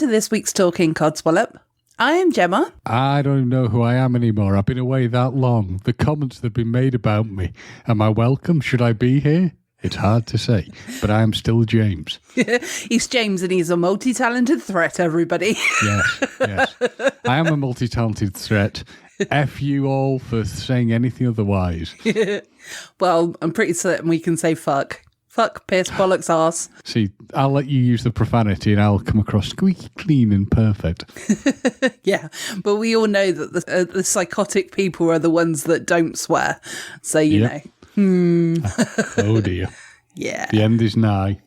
to this week's Talking Codswallop. I am Gemma. I don't even know who I am anymore. I've been away that long. The comments that have been made about me. Am I welcome? Should I be here? It's hard to say, but I am still James. He's James and he's a multi-talented threat, everybody. Yes. I am a multi-talented threat. F you all for saying anything otherwise. Well, I'm pretty certain we can say fuck. Fuck, piss, bollocks, arse. See, I'll let you use the profanity and I'll come across squeaky clean and perfect. Yeah, but we all know that the psychotic people are the ones that don't swear. So, you know. Oh dear. Yeah. The end is nigh.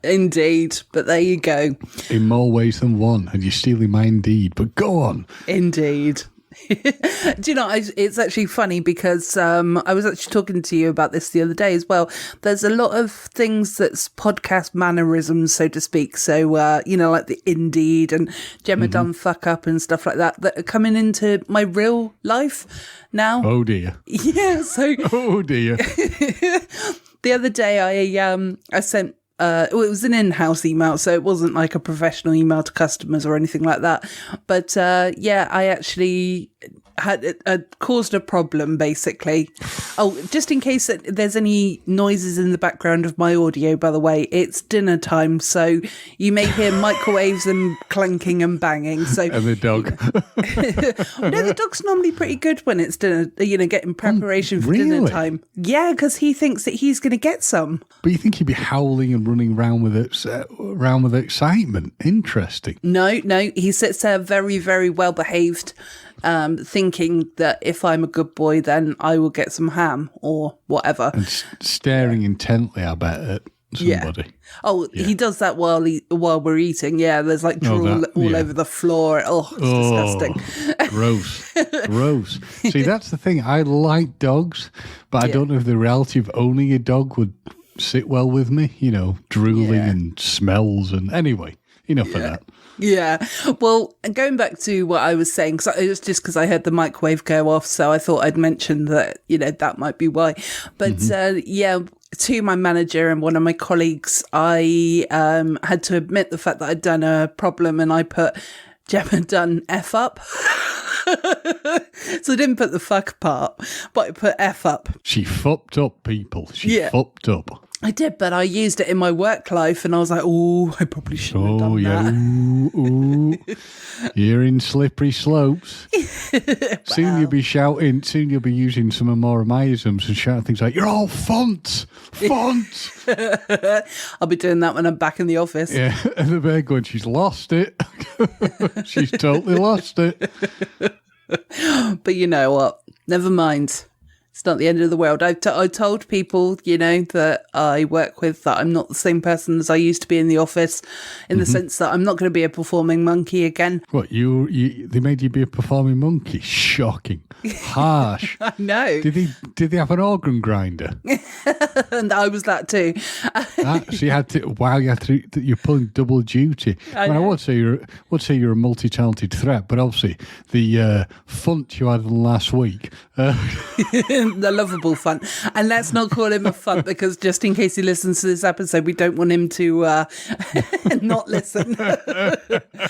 Indeed. But there you go. In more ways than one. And you're stealing my indeed. But go on. Indeed. Do you know, it's actually funny because I was actually talking to you about this the other day as well. There's a lot of things that's podcast mannerisms, so to speak. So, like the indeed and Gemma done fuck up and stuff like that are coming into my real life now. Oh dear. Yeah, so... Oh dear. The other day I sent... it was an in-house email, so it wasn't like a professional email to customers or anything like that. But I actually had caused a problem, basically. Oh, just in case there's any noises in the background of my audio, by the way, it's dinner time, so you may hear microwaves and clanking and banging. So and the dog. No, the dog's normally pretty good when it's dinner, getting preparation for dinner time. Yeah, because he thinks that he's going to get some. But you think he'd be howling and running around with excitement? Interesting. No, he sits there very, very well behaved, thinking that if I'm a good boy, then I will get some ham or whatever. And staring intently, I bet, at somebody. Yeah. Oh, yeah. He does that while we're eating. Yeah, there's like drool all over the floor. Oh, it's disgusting. Gross. See, that's the thing. I like dogs, but I don't know if the reality of owning a dog would sit well with me. Drooling and smells and anyway, enough of that. Yeah. Well, going back to what I was saying, because it was just because I heard the microwave go off, so I thought I'd mention that, that might be why. But to my manager and one of my colleagues, I had to admit the fact that I'd done a problem and I put Gemma done F up. So I didn't put the fuck part, but I put F up. She fucked up, people. She fucked up. I did, but I used it in my work life and I was like, oh, I probably shouldn't have done that. Ooh. You're in slippery slopes. Soon you'll be shouting, soon you'll be using some of more of my isms and shouting things like, you're all fonts. I'll be doing that when I'm back in the office. Yeah, and the bear going, she's lost it. She's totally lost it. But you know what? Never mind. It's not the end of the world. I told people, that I work with that I'm not the same person as I used to be in the office, in the sense that I'm not going to be a performing monkey again. What, they made you be a performing monkey? Shocking. Harsh. I know. Did they have an organ grinder? And I was that too. So you had to, you're pulling double duty. I would say you're a multi-talented threat, but obviously the funt you had last week. The lovable fun. And let's not call him a funt, because just in case he listens to this episode, we don't want him to not listen,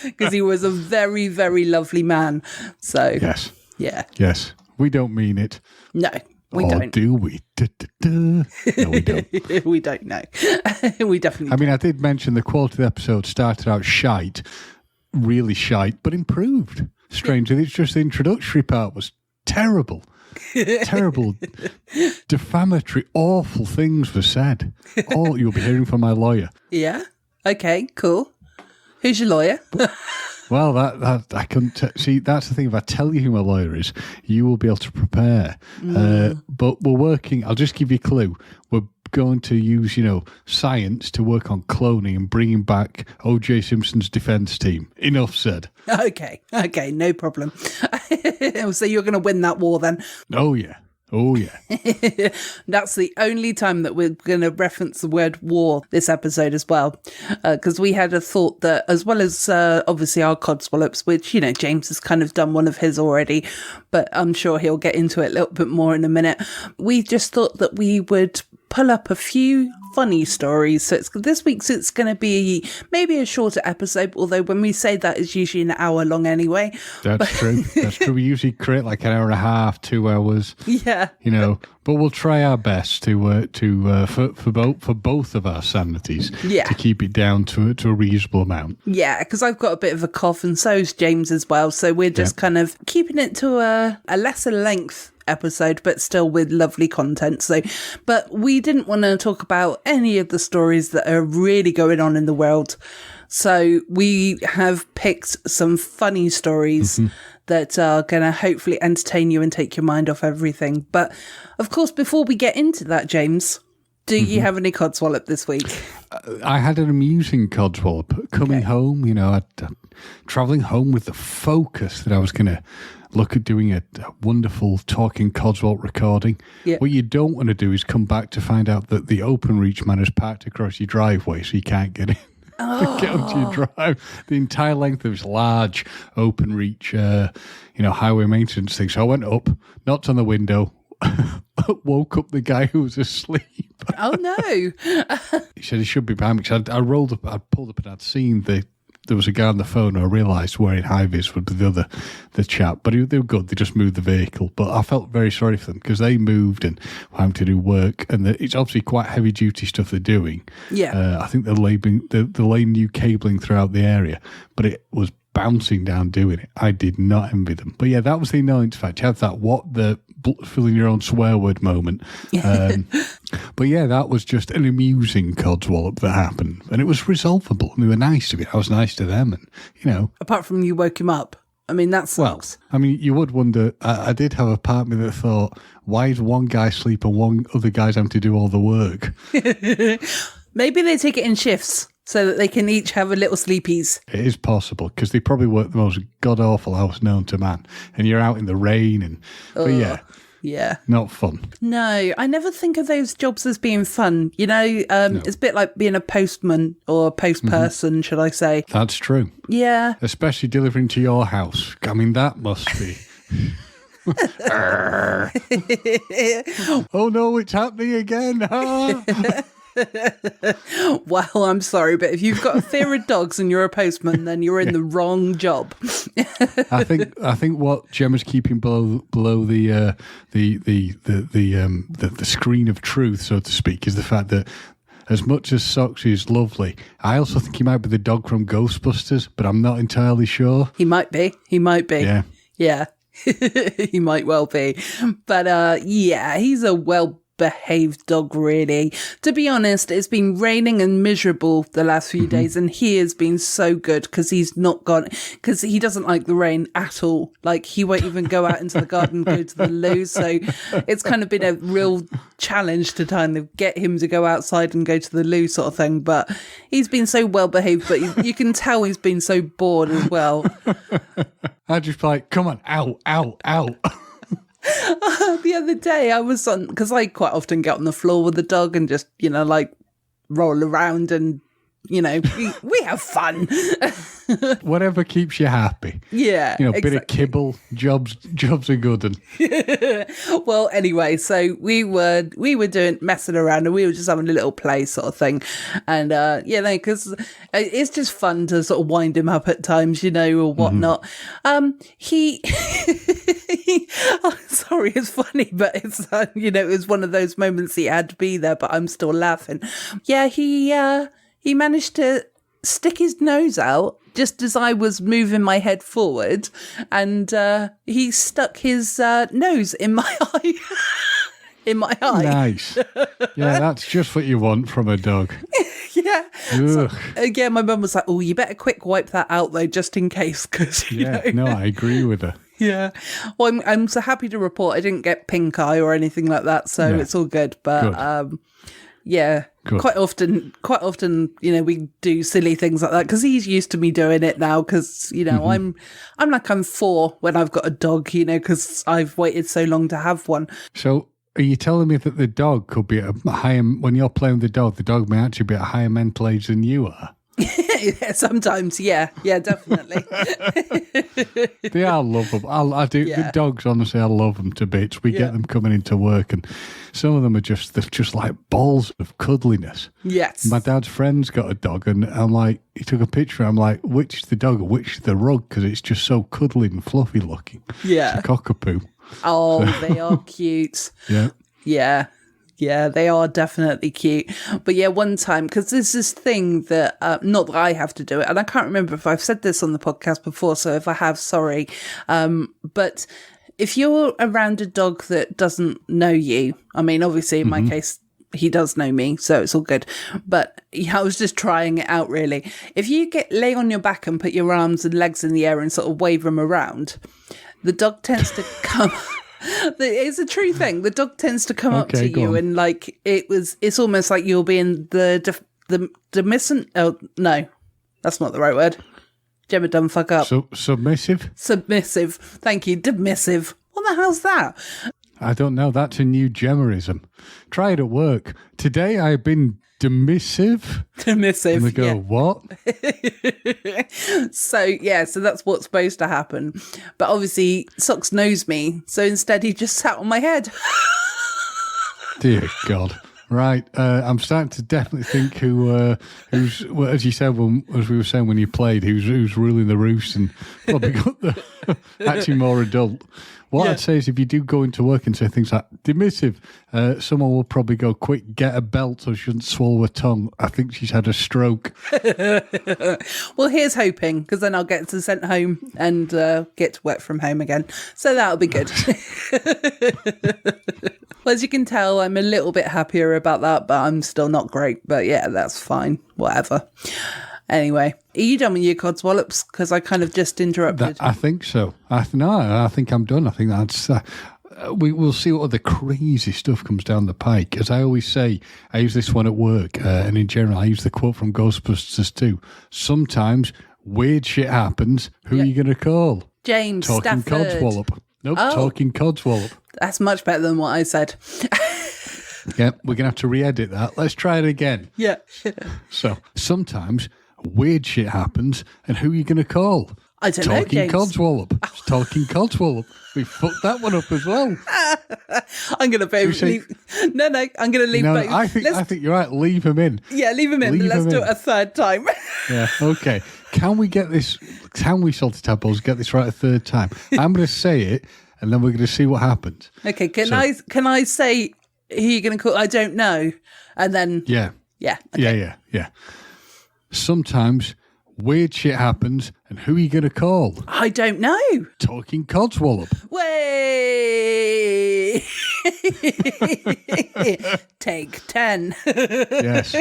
because he was a very, very lovely man. So yes. Yeah. Yes. We don't mean it. No, we don't. Or do we? No, we don't. We don't know. We definitely don't. I mean, I did mention the quality of the episode started out shite, really shite, but improved. Strangely, it's just the introductory part was terrible. Terrible, defamatory, awful things were said. All you'll be hearing from my lawyer. Yeah. Okay, cool. Who's your lawyer? Well, that I couldn't see. That's the thing. If I tell you who my lawyer is, you will be able to prepare. But we're working. I'll just give you a clue. We're going to use, science to work on cloning and bringing back O.J. Simpson's defense team. Enough said. Okay, no problem. So you're going to win that war then? Oh yeah. That's the only time that we're going to reference the word war this episode as well, because we had a thought that, as well as obviously our Codswallops, which James has kind of done one of his already, but I'm sure he'll get into it a little bit more in a minute. We just thought that we would pull up a few funny stories. So this week's it's going to be maybe a shorter episode, although when we say that, it's usually an hour long anyway. That's true. That's true. We usually create like an hour and a half, 2 hours. Yeah. But we'll try our best for both of our sanities to keep it down to a reasonable amount. Yeah, because I've got a bit of a cough and so's James as well. So we're just kind of keeping it to a lesser length episode, but still with lovely content. So, but we didn't want to talk about any of the stories that are really going on in the world. So we have picked some funny stories that are going to hopefully entertain you and take your mind off everything. But of course, before we get into that, James, do you have any Codswallop this week? I had an amusing Codswallop coming home. Traveling home with the focus that I was going to look at doing a wonderful talking Codswallop recording. Yeah. What you don't want to do is come back to find out that the OpenReach man has parked across your driveway so you can't get in. Get onto your drive. The entire length of this large OpenReach, highway maintenance thing. So I went up, knocked on the window, woke up the guy who was asleep. Oh no! He said he should be behind me because I pulled up and I'd seen there was a guy on the phone who I realised wearing high vis with the chap, but they were good. They just moved the vehicle, but I felt very sorry for them because they moved and were having to do work, and it's obviously quite heavy duty stuff they're doing. Yeah, I think they're laying new cabling throughout the area, but it was bouncing down doing it. I did not envy them, but yeah, that was the annoyance fact. You have that filling your own swear word moment. But yeah, that was just an amusing Codswallop that happened, and it was resolvable. They were nice to me. I was nice to them, and apart from you woke him up. I mean, that sucks. Well, I mean, you would wonder. I did have a part of me that thought, why is one guy asleep and one other guy's having to do all the work? Maybe they take it in shifts so that they can each have a little sleepies. It is possible because they probably work the most god-awful hours known to man, and you're out in the rain but yeah, not fun. No, I never think of those jobs as being fun. No. It's a bit like being a postman or a post person, should I say. That's true. Yeah. Especially delivering to your house. I mean, that must be... Oh no, it's happening again. Well, I'm sorry, but if you've got a fear of dogs and you're a postman, then you're in the wrong job. I think what Gemma's keeping below the screen of truth, so to speak, is the fact that as much as Soxy is lovely, I also think he might be the dog from Ghostbusters, but I'm not entirely sure. He might be. Yeah. He might well be. But he's a well-behaved dog, really. To be honest, it's been raining and miserable the last few days, and he has been so good because because he doesn't like the rain at all. Like, he won't even go out into the garden, go to the loo. So it's kind of been a real challenge to try and get him to go outside and go to the loo sort of thing. But he's been so well behaved, but you can tell he's been so bored as well. I just like, come on, out. The other day I was on, because I quite often get on the floor with the dog and just, roll around and, we have fun. Whatever keeps you happy. Yeah. Exactly. Bit of kibble, jobs are good. And well, anyway, so we were messing around and we were just having a little play sort of thing. And, because it's just fun to sort of wind him up at times, or whatnot. He sorry, it's funny, but it's, it was one of those moments he had to be there, but I'm still laughing. Yeah, he managed to stick his nose out just as I was moving my head forward, and he stuck his nose in my eye. In my eye. Nice. Yeah, that's just what you want from a dog. Yeah. So, again, my mum was like, "Oh, you better quick wipe that out though, just in case." Because no, I agree with her. Yeah. Well, I'm so happy to report I didn't get pink eye or anything like that, so it's all good. But good. Good. Quite often, we do silly things like that because he's used to me doing it now. Because I'm like I'm 4 when I've got a dog, because I've waited so long to have one. So, are you telling me that the dog could be at a higher, when you're playing with the dog may actually be at a higher mental age than you are? Sometimes, yeah, definitely. They are lovable. I do. Yeah. The dogs, honestly, I love them to bits. We get them coming into work, and some of them are they're just like balls of cuddliness. Yes. My dad's friend's got a dog, and I'm like, he took a picture. I'm like, which is the dog and which is the rug? Because it's just so cuddly and fluffy looking. Yeah. It's a cockapoo. Oh, they are cute. Yeah. Yeah. Yeah, they are definitely cute. But yeah, one time, because there's this thing that, not that I have to do it, and I can't remember if I've said this on the podcast before, so if I have, sorry. But if you're around a dog that doesn't know you, I mean, obviously in my case, he does know me, so it's all good. But yeah, I was just trying it out, really. If you lay on your back and put your arms and legs in the air and sort of wave them around, the dog tends to come... It's a true thing. The dog tends to come up to you, and like it's almost like you're being the demissive. Oh no, that's not the right word. Gemma, done fuck up. Submissive. Submissive. Thank you. Demissive. What the hell's that? I don't know. That's a new Gemmerism. Try it at work. Today I've been demissive. Demissive. And they go, what? So that's what's supposed to happen. But obviously, Socks knows me, so instead he just sat on my head. Dear God. Right. I'm starting to definitely think who's, well, as you said, as we were saying when you played, who's ruling the roost and probably got the actually more adult. What I'd say is if you do go into work and say things like demissive, someone will probably go, quick, get a belt so she doesn't swallow her tongue. I think she's had a stroke. Well, here's hoping, because then I'll get sent home and get to work from home again. So that'll be good. Well, as you can tell, I'm a little bit happier about that, but I'm still not great. But yeah, that's fine. Whatever. Anyway, are you done with your Codswallops? Because I kind of just interrupted. I think so. I think I'm done. I think that's... we'll see what other crazy stuff comes down the pike. As I always say, I use this one at work, and in general, I use the quote from Ghostbusters too. Sometimes weird shit happens. Who are you going to call? James Talking Stafford. Codswallop. Nope, Talking Codswallop. That's much better than what I said. Yeah, we're going to have to re-edit that. Let's try it again. Yeah. So, sometimes weird shit happens, and who are you going to call? I don't know, Talking James. Codswallop. It's Talking Codswallop. We fucked that one up as well. I'm going to leave. No, I'm going to leave. No, I think you're right. Leave him in. Yeah, leave him in. But let's do it a third time. Yeah, okay. Can we get this? Can we, Salty Tadpoles, get this right a third time? I'm going to say it, and then we're going to see what happens. Okay, can I say who you're going to call? I don't know. And then... Yeah. Okay. Yeah. Sometimes weird shit happens, and who are you going to call? I don't know. Talking Codswallop. Way! Take 10. Yes.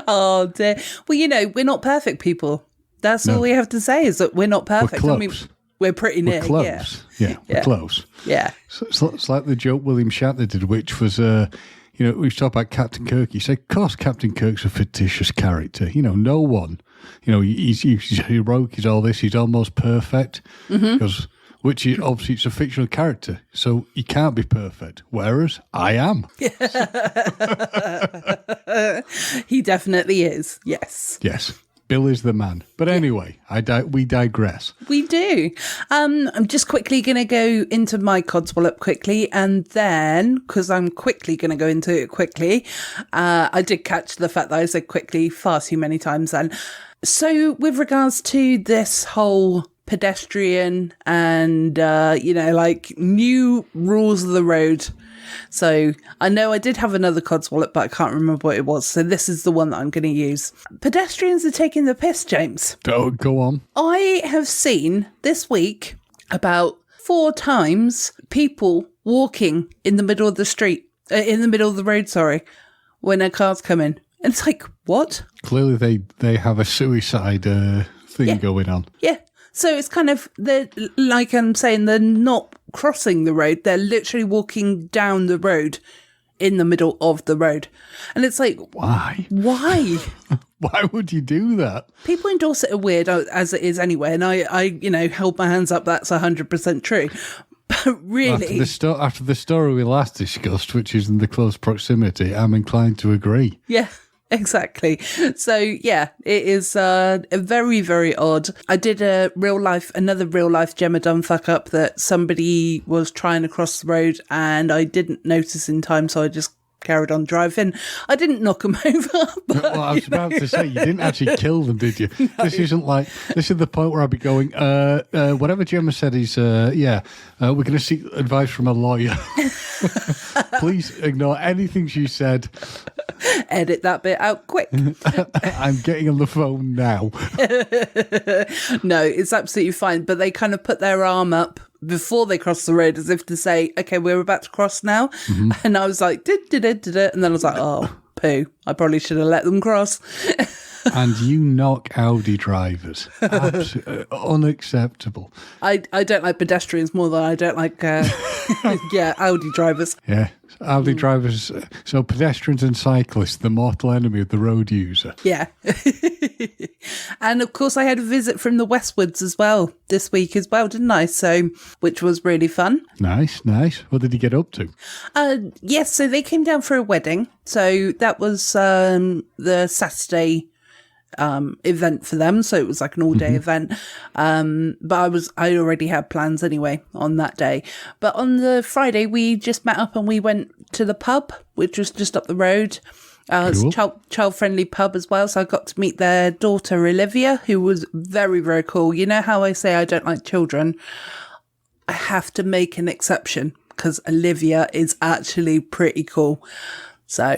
Oh, dear. Well, we're not perfect people. That's all we have to say is that we're not perfect. We're I mean, close. we're pretty near. We're close. Yeah, we're close. Yeah. So it's like the joke William Shatner did, which was, we've talked about Captain Kirk. He said, of course, Captain Kirk's a fictitious character. No one. He's heroic, he's all this, he's almost perfect. Because, which is obviously it's a fictional character, so he can't be perfect. Whereas I am. He definitely is. Yes. Yes. Bill is the man. But anyway, we digress. We do. I'm just quickly going to go into my Codswallop quickly, and then, because I'm quickly going to go into it quickly, I did catch the fact that I said quickly far too many times then. So with regards to this whole pedestrian and, new rules of the road. So I know I did have another Codswallop, but I can't remember what it was. So this is the one that I'm going to use. Pedestrians are taking the piss, James. Oh, go on. I have seen this week about 4 times people walking in the middle of the street, in the middle of the road, when a car's coming. And it's like, what? Clearly they have a suicide thing going on. Yeah. So it's kind of, like I'm saying, they're not crossing the road. They're literally walking down the road in the middle of the road. And it's like, why? Why? Why would you do that? People in Dorset are weird, as it is anyway. And I held my hands up. That's 100% true. But really... After the story we last discussed, which is in the close proximity, I'm inclined to agree. Yeah. exactly. So yeah, it is very, very odd. I did another real life Gemma Dunn fuck up that somebody was trying to cross the road and I didn't notice in time, so I just carried on driving. I didn't knock them over. But, well, I was about to say, you didn't actually kill them, did you? No. This is the point where I'd be going, whatever Gemma said is, we're going to seek advice from a lawyer. Please ignore anything she said. Edit that bit out quick. I'm getting on the phone now. No, it's absolutely fine. But they kind of put their arm up before they crossed the road as if to say, okay, we're about to cross now. Mm-hmm. And I was like, and then I was like, oh, poo. I probably should have let them cross. And you knock Audi drivers. Absolutely unacceptable. I don't like pedestrians more than I don't like, Audi drivers. Yeah, Audi drivers. So pedestrians and cyclists, the mortal enemy of the road user. Yeah. And of course I had a visit from the Westwoods as well this week as well, didn't I? So, which was really fun. Nice. What did you get up to? Yes, so they came down for a wedding. So that was the Saturday event for them, so it was like an all-day event, but I already had plans anyway on that day. But on the Friday we just met up and we went to the pub, which was just up the road. It's a child-friendly pub as well, so I got to meet their daughter Olivia, who was very, very cool. You know how I say I don't like children? I have to make an exception because Olivia is actually pretty cool. So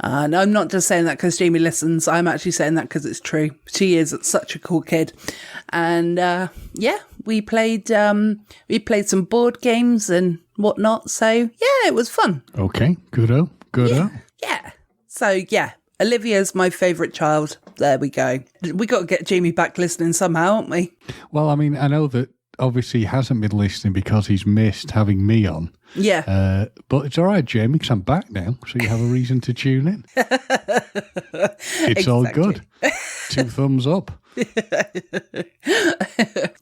and I'm not just saying that because Jamie listens. I'm actually saying that because it's true. She is such a cool kid. And we played some board games and whatnot. So yeah, it was fun. Okay, good-o. Yeah. So yeah, Olivia's my favourite child. There we go. We got to get Jamie back listening somehow, haven't we? Well, I mean, I know that obviously he hasn't been listening because he's missed having me on. Yeah. But it's all right, Jamie, because I'm back now, so you have a reason to tune in. It's all good. 2 thumbs up.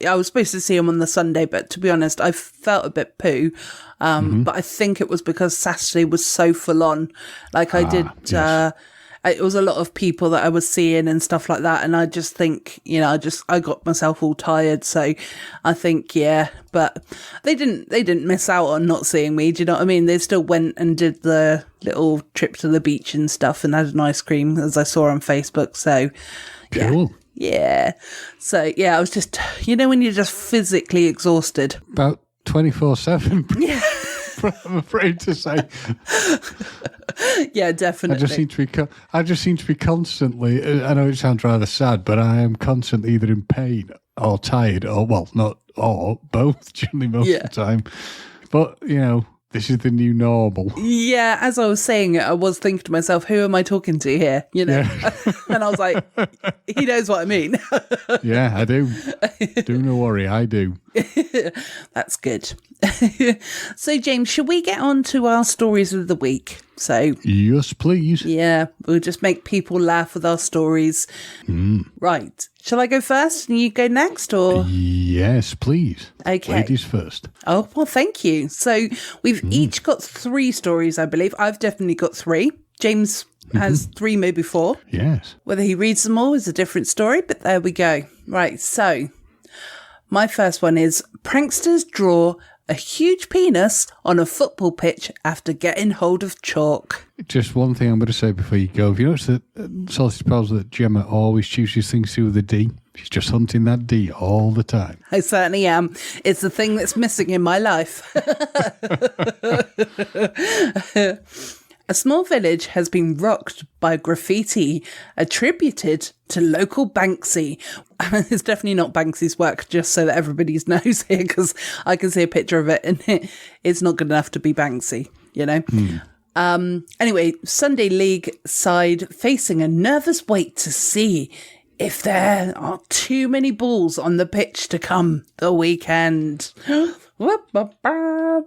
I was supposed to see him on the Sunday, but to be honest, I felt a bit poo. But I think it was because Saturday was so full on. Like I did... Yes. It was a lot of people that I was seeing and stuff like that. And I just think, I got myself all tired. So I think, but they didn't miss out on not seeing me. Do you know what I mean? They still went and did the little trip to the beach and stuff and had an ice cream, as I saw on Facebook. So cool. Yeah. So I was just, when you're just physically exhausted. About 24/7. Yeah. I'm afraid to say. Yeah, definitely. I just seem to be constantly. I know it sounds rather sad, but I am constantly either in pain or tired, or both generally most of the time. But this is the new normal. Yeah, as I was saying it, I was thinking to myself, who am I talking to here? Yeah. And I was like, he knows what I mean. Yeah, I do. Do not worry, I do. That's good. So, James, should we get on to our stories of the week? So, yes, please. Yeah, we'll just make people laugh with our stories. Right. Shall I go first and you go next, or? Yes, please. Okay. Ladies first. Oh, well, thank you. So we've each got 3 stories, I believe. I've definitely got 3. James has 3, maybe 4. Yes. Whether he reads them all is a different story, but there we go. Right, so my first one is pranksters draw a huge penis on a football pitch after getting hold of chalk. Just one thing I'm going to say before you go. Have you noticed that Sausage Pals that Gemma always chooses things through with a D? She's just hunting that D all the time. I certainly am. It's the thing that's missing in my life. A small village has been rocked by graffiti attributed to local Banksy. It's definitely not Banksy's work, just so that everybody knows here, because I can see a picture of it and it's not good enough to be Banksy, Anyway, Sunday League side facing a nervous wait to see if there are too many balls on the pitch to come the weekend. What are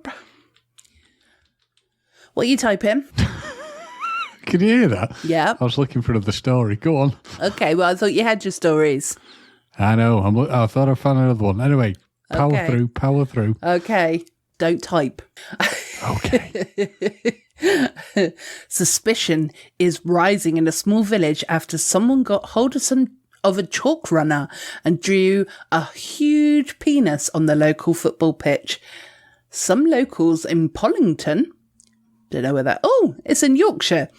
you typing? Can you hear that? Yeah. I was looking for another story. Go on. Okay, well, I thought you had your stories. I know. I thought I found another one. Anyway, power through. Okay, don't type. Okay. Suspicion is rising in a small village after someone got hold of a chalk runner and drew a huge penis on the local football pitch. Some locals in Pollington, don't know where that, it's in Yorkshire.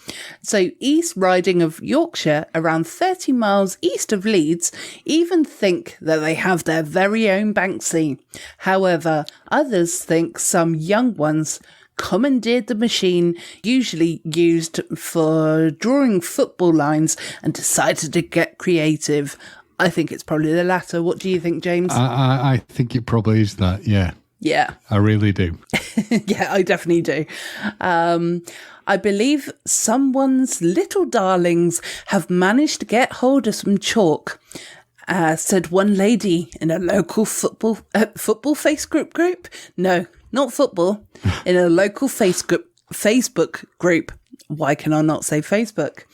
So East Riding of Yorkshire, around 30 miles east of Leeds, even think that they have their very own Banksy. However, others think some young ones commandeered the machine usually used for drawing football lines and decided to get creative. I think it's probably the latter. What do you think, James? I think it probably is that, yeah. Yeah. I really do. Yeah, I definitely do. I believe someone's little darlings have managed to get hold of some chalk, said one lady in a local football Facebook group. No, not football. In a local Facebook group. Why can I not say Facebook?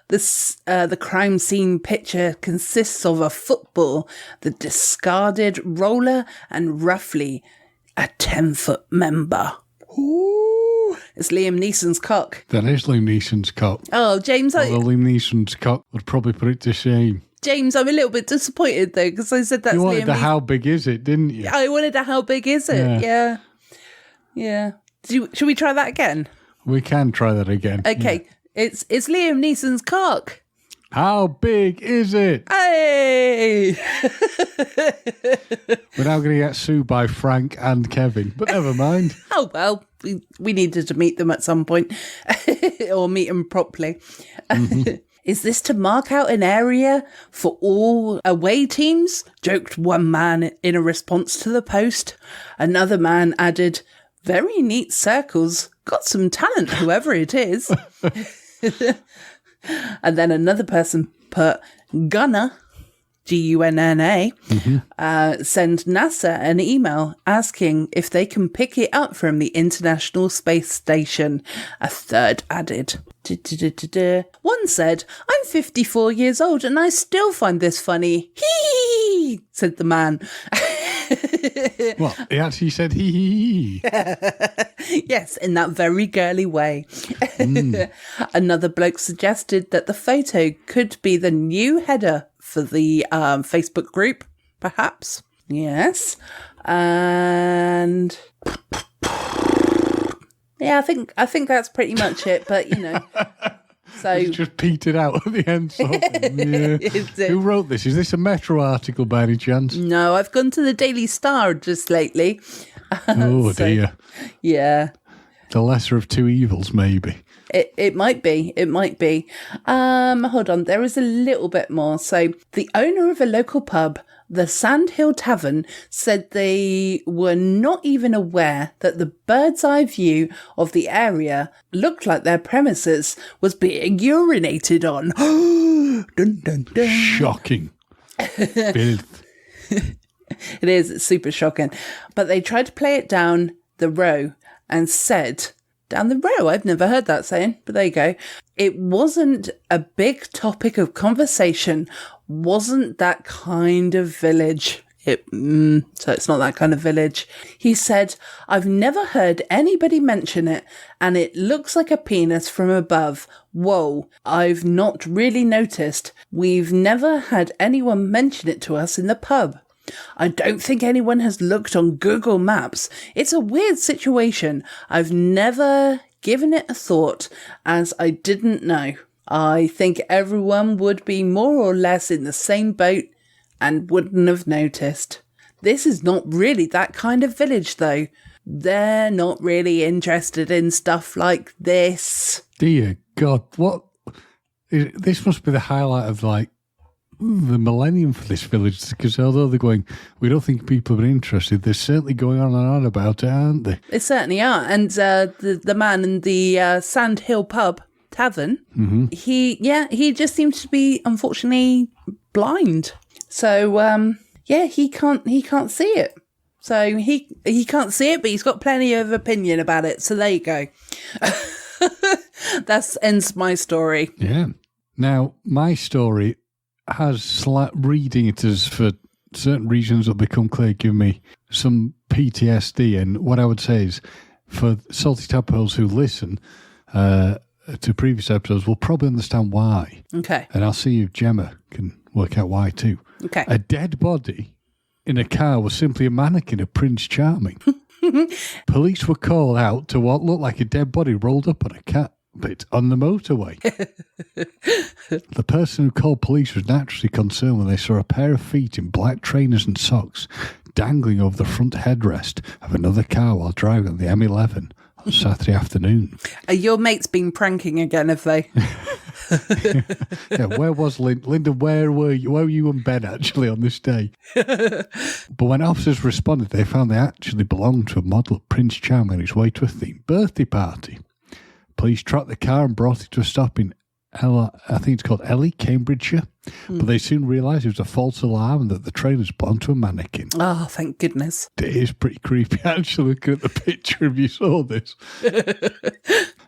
The crime scene picture consists of a football, the discarded roller, and roughly a 10-foot member. Ooh, it's Liam Neeson's cock. That is Liam Neeson's cock. Oh, James, Liam Neeson's cock would probably put it to shame. James, I'm a little bit disappointed though, because I said that's You wanted Liam the how big is it, didn't you? I wanted a how big is it? Yeah. Should we try that again? We can try that again. Okay. Yeah. It's Liam Neeson's cock. How big is it? Hey! We're now going to get sued by Frank and Kevin, but never mind. Oh, well, we needed to meet them at some point, or meet them properly. Mm-hmm. Is this to mark out an area for all away teams? Joked one man in a response to the post. Another man added, very neat circles. Got some talent, whoever it is. And then another person put Gunner, Gunna, send NASA an email asking if they can pick it up from the International Space Station. A third added. One said, I'm 54 years old and I still find this funny. Hee, said the man. Well, he actually said hee. Yes, in that very girly way. Another bloke suggested that the photo could be the new header for the Facebook group, perhaps. Yes. And yeah, I think that's pretty much it, but you know. So it's just petered out at the end. Sort of. Yeah. Who wrote this? Is this a Metro article by any chance? No, I've gone to the Daily Star just lately. Oh dear. Yeah. The lesser of two evils, maybe. It might be. It might be. Hold on. There is a little bit more. So the owner of a local pub, the Sandhill Tavern, said they were not even aware that the bird's eye view of the area looked like their premises was being urinated on. Dun, dun, dun. Shocking. Filth. It is. It's super shocking. But they tried to play it down the row and said, down the row, I've never heard that saying, but there you go. It wasn't a big topic of conversation, wasn't that kind of village. So it's not that kind of village. He said, I've never heard anybody mention it, and it looks like a penis from above. Whoa, I've not really noticed. We've never had anyone mention it to us in the pub. I don't think anyone has looked on Google Maps. It's a weird situation. I've never given it a thought, as I didn't know. I think everyone would be more or less in the same boat and wouldn't have noticed. This is not really that kind of village, though. They're not really interested in stuff like this. Dear God, what? This must be the highlight of, like, the millennium for this village, because although they're going, we don't think people are interested, they're certainly going on and on about it, aren't they? They certainly are. And the man in the Sandhill Pub Tavern, he just seems to be, unfortunately, blind. So he can't see it. So he can't see it, but he's got plenty of opinion about it. So there you go. That ends my story. Yeah. Now, my story has reading it as for certain regions that become clear, give me some PTSD. And what I would say is for salty tadpoles who listen to previous episodes will probably understand why. Okay. And I'll see if Gemma can work out why too. Okay. A dead body in a car was simply a mannequin of Prince Charming. Police were called out to what looked like a dead body rolled up on a carpet on the motorway. The person who called police was naturally concerned when they saw a pair of feet in black trainers and socks dangling over the front headrest of another car while driving on the M11 on Saturday afternoon. Your mate's been pranking again, have they? Yeah, where was Linda? Where were you? Where were you and Ben actually on this day? But when officers responded, they found they actually belonged to a model of Prince Charming on his way to a themed birthday party. Police tracked the car and brought it to a stop in I think it's called Ellie, Cambridgeshire. But they soon realised it was a false alarm and that the trainers belonged to a mannequin. Oh, thank goodness. It is pretty creepy, actually, looking at the picture if you saw this.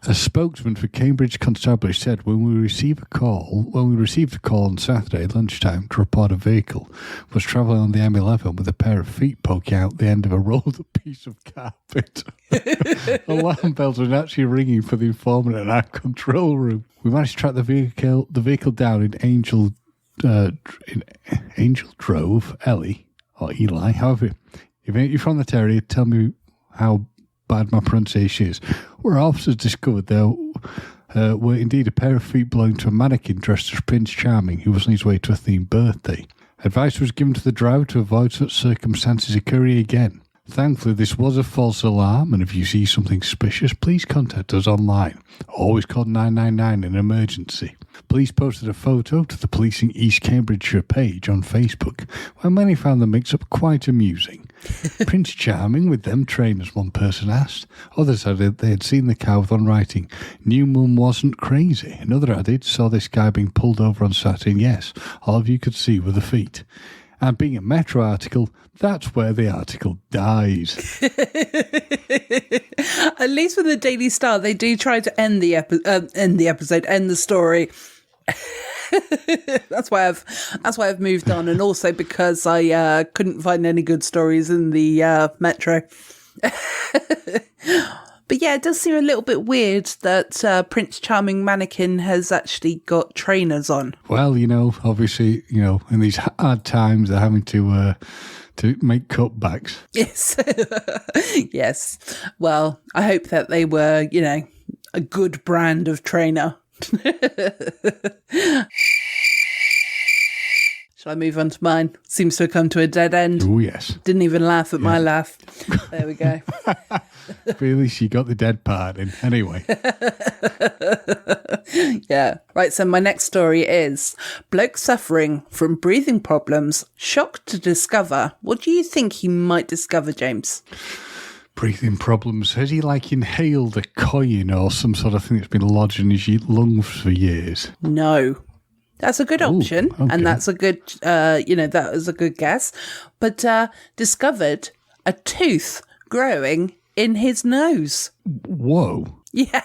A spokesman for Cambridge Constabulary said, when we received a call on Saturday lunchtime to report a vehicle was travelling on the M11 with a pair of feet poking out the end of a rolled up piece of carpet. Alarm bells were actually ringing for the informant in our control room. We managed to track the vehicle down in Angel Drove, Ellie, or Eli. However, if you're from that area, tell me how bad my pronunciation is. Where officers discovered there were indeed a pair of feet belonging to a mannequin dressed as Prince Charming who was on his way to a themed birthday. Advice was given to the driver to avoid such circumstances occurring again. Thankfully, this was a false alarm, and if you see something suspicious, please contact us online. Always call 999 in an emergency. Police posted a photo to the Policing East Cambridgeshire page on Facebook, where many found the mix-up quite amusing. Prince Charming with them trainers, one person asked. Others added they had seen the car with on writing, "New mum wasn't crazy." Another added, "Saw this guy being pulled over on Saturday, and yes, all of you could see were the feet." And being a Metro article, that's where the article dies. At least with the Daily Star, they do try to end the story. That's why I've moved on, and also because I couldn't find any good stories in the Metro. But yeah, it does seem a little bit weird that Prince Charming mannequin has actually got trainers on. Well, obviously, in these hard times, they're having to make cutbacks. Yes. Yes. Well, I hope that they were, a good brand of trainer. Shall I move on to mine? Seems to have come to a dead end. Oh, yes. Didn't even laugh at my laugh. There we go. At least you got the dead part in. Anyway. Yeah. Right, so my next story is bloke suffering from breathing problems, shocked to discover. What do you think he might discover, James? Breathing problems. Has he inhaled a coin or some sort of thing that's been lodged in his lungs for years? No. That's a good option, okay. And that's a good, that was a good guess. But discovered a tooth growing in his nose. Whoa! Yeah,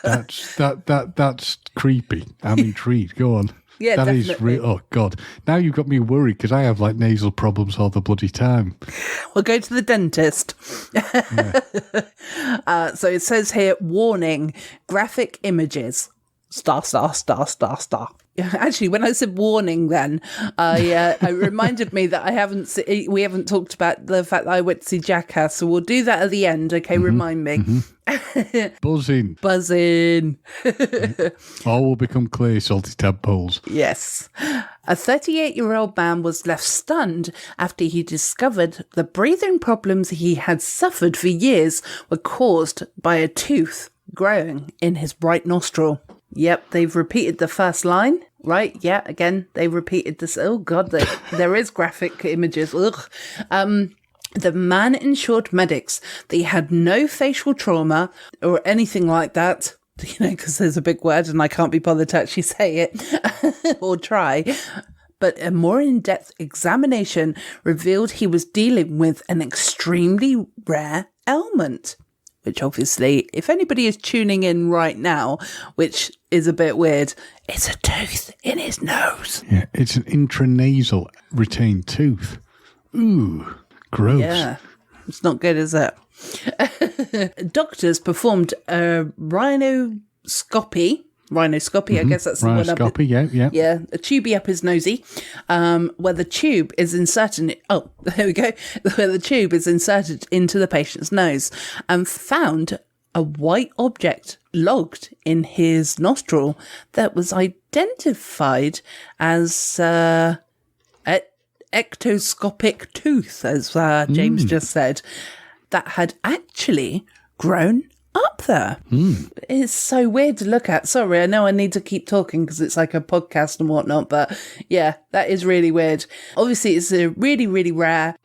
that's creepy. I'm intrigued. Go on. Yeah, that definitely. is real. Oh God! Now you've got me worried because I have nasal problems all the bloody time. We'll go to the dentist. Yeah. So it says here, warning: graphic images. Star. Actually, when I said warning, then it reminded me that we haven't talked about the fact that I went to see Jackass, so we'll do that at the end. Okay, remind me. Buzzing. All will become clear, salty tadpoles. Yes. A 38-year-old man was left stunned after he discovered the breathing problems he had suffered for years were caused by a tooth growing in his right nostril. Yep, they've repeated the first line, right? Yeah, again, they repeated this. Oh, God, there is graphic images. Ugh. The man assured medics that he had no facial trauma or anything like that, because there's a big word and I can't be bothered to actually say it or try. But a more in-depth examination revealed he was dealing with an extremely rare ailment. Which obviously, if anybody is tuning in right now, which is a bit weird, it's a tooth in his nose. Yeah, it's an intranasal retained tooth. Ooh, gross. Yeah, it's not good, is it? Doctors performed a rhinoscopy, I guess that's the one. Rhinoscopy, yeah. Yeah, a tubey up his nosy, where the tube is inserted. Oh, there we go. Where the tube is inserted into the patient's nose, and found a white object logged in his nostril that was identified as ectoscopic tooth, as James just said, that had actually grown up there. It's so weird to look at. Sorry, I know I need to keep talking because it's like a podcast and whatnot, but yeah, that is really weird. Obviously, it's a really, really rare.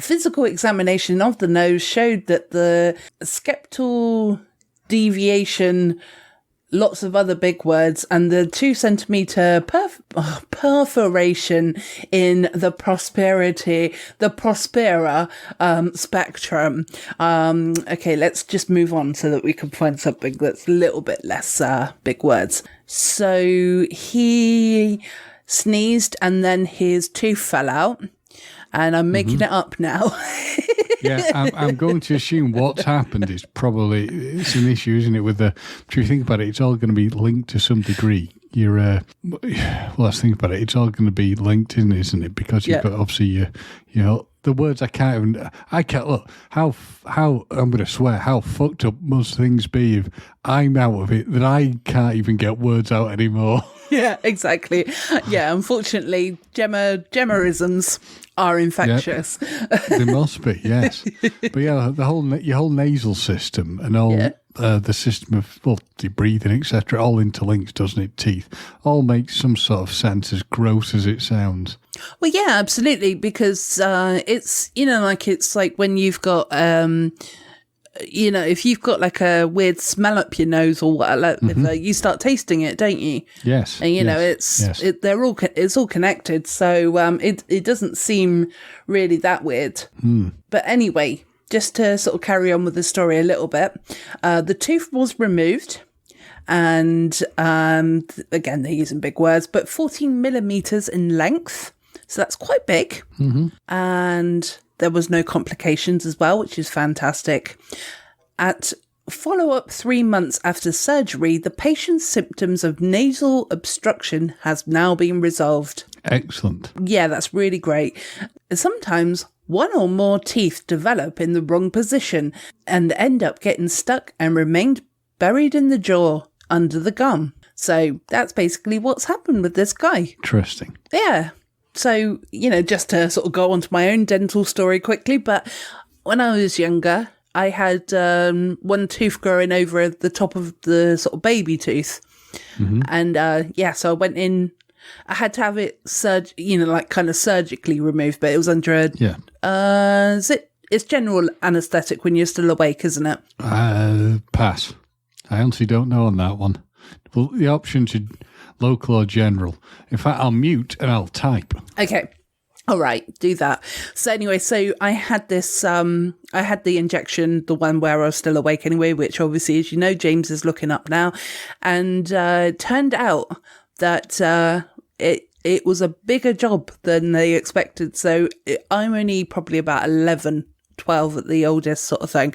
Physical examination of the nose showed that the septal deviation, lots of other big words, and the 2 centimeter perforation in the prospera spectrum. Okay, let's just move on so that we can find something that's a little bit less big words. So he sneezed and then his tooth fell out, and I'm making it up now. Yeah, I'm going to assume what's happened is probably, it's an issue, isn't it? If you think about it, it's all going to be linked to some degree. Well, let's think about it. It's all going to be linked, isn't it? Because you've got obviously the words I can't look, how, I'm going to swear, how fucked up must things be if I'm out of it that I can't even get words out anymore. Yeah, exactly. Yeah, unfortunately, Gemmaisms are infectious. Yep. They must be, yes. But yeah, your whole nasal system and all the system of the breathing, etc., all interlinks, doesn't it? Teeth all makes some sort of sense, as gross as it sounds. Well, yeah, absolutely, because it's it's like when you've got if you've got like a weird smell up your nose or whatever, you start tasting it, don't you? Yes. And it's all connected. So it doesn't seem really that weird. But anyway, just to sort of carry on with the story a little bit, the tooth was removed. And again, they're using big words, but 14 millimeters in length. So that's quite big. And there was no complications as well, which is fantastic. At follow-up 3 months after surgery, the patient's symptoms of nasal obstruction has now been resolved. Excellent. Yeah, that's really great. Sometimes one or more teeth develop in the wrong position and end up getting stuck and remained buried in the jaw under the gum. So that's basically what's happened with this guy. Interesting. Yeah. So, just to sort of go on to my own dental story quickly, but when I was younger, I had one tooth growing over the top of the sort of baby tooth. And so I went in, I had to have it, kind of surgically removed, but it was under it's general anaesthetic when you're still awake, isn't it? Pass. I honestly don't know on that one. Well, the option should local or general. In fact, I'll mute and I'll type. Okay. All right, do that. So anyway, I had this, I had the injection, the one where I was still awake anyway, which obviously, as you know, James is looking up now. And it turned out that it was a bigger job than they expected. So I'm only probably about 11, 12 at the oldest sort of thing.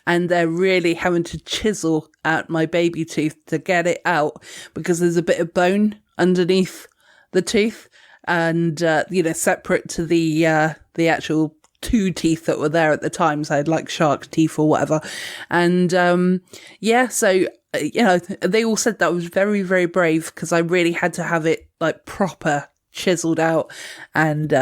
And they're really having to chisel out my baby tooth to get it out because there's a bit of bone underneath the tooth and, separate to the actual 2 teeth that were there at the time. So I had like shark teeth or whatever. And, so, they all said that was very, very brave because I really had to have it like proper chiseled out and,